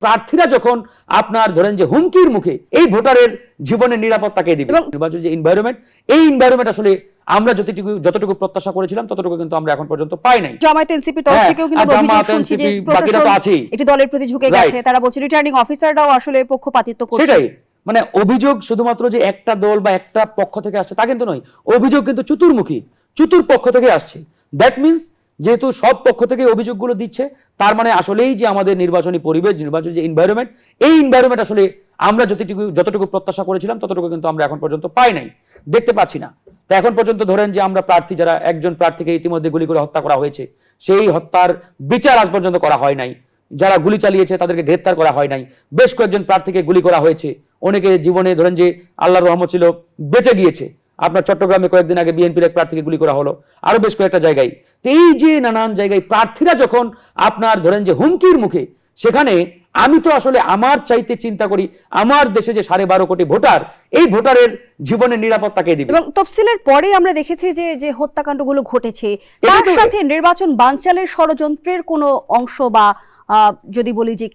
প্রার্থীরা যখন আপনার ধরেন যে হুমকির মুখে, এই ভোটারের জীবনের নিরাপত্তাকে দিবে। নির্বাচনের যে এনভায়রনমেন্ট, এই এনভায়রনমেন্ট আসলে আমরা যতটুকু প্রত্যাশা করেছিলাম ততটুকু কিন্তু আমরা এখন পর্যন্ত পাই নাই। জামায়াত এনসিপির তরফ থেকেও কিন্তু অভিযোগ শুনছি যে প্রশাসন এটি দলের প্রতি ঝুঁকে গেছে। তারা বলছে রিটার্নিং অফিসাররাও আসলে পক্ষপাতিত্ব করছে। সেটাই, মানে অভিযোগ শুধুমাত্র যে একটা দল বা একটা পক্ষ থেকে আসছে তা কিন্তু নয়, অভিযোগ কিন্তু চতুর পক্ষ থেকে আসছে। দ্যাট মিনস যেহেতু সব পক্ষ থেকে অভিযোগগুলো দিচ্ছে, তার মানে আসলেই যে আমাদের নির্বাচনী পরিবেশ, নির্বাচনী যে এনভায়রনমেন্ট, এই এনভায়রনমেন্ট আসলে আমরা যতটুকু প্রত্যাশা করেছিলাম ততটুকু কিন্তু আমরা এখন পর্যন্ত পাই নাই, দেখতে পাচ্ছি না। তো এখন পর্যন্ত ধরেন যে আমরা প্রার্থী যারা, একজন প্রার্থীকে ইতিমধ্যে গুলি করে হত্যা করা হয়েছে, সেই হত্যার বিচার আজ পর্যন্ত করা হয় নাই। যারা গুলি চালিয়েছে তাদেরকে গ্রেপ্তার করা হয় নাই। বেশ কয়েকজন প্রার্থীকে গুলি করা হয়েছে, অনেকে জীবনে ধরেন যে আল্লাহর রহমত ছিল বেঁচে গিয়েছে। আপনার চট্টগ্রামে কয়েকদিন আগে বিএনপির এক প্রার্থীকে গুলি করা হলো, আরো বেশ কয়েকটা জায়গায়। তো এই যে নানান জায়গায় প্রার্থীরা যখন আপনার ধরেন যে হুমকির মুখে, সেখানে আমি তো আসলে আমার চাইতে চিন্তা করি আমার দেশে যে 12.5 কোটি ভোটার, এই ভোটারের জীবনের নিরাপত্তাকে দিবে। এবং তফসিলের পরে আমরা দেখেছি যে হত্যাকাণ্ডগুলো ঘটেছে, তার সাথে নির্বাচন বানচালের ষড়যন্ত্রের কোনো অংশ বা যদি বলি যে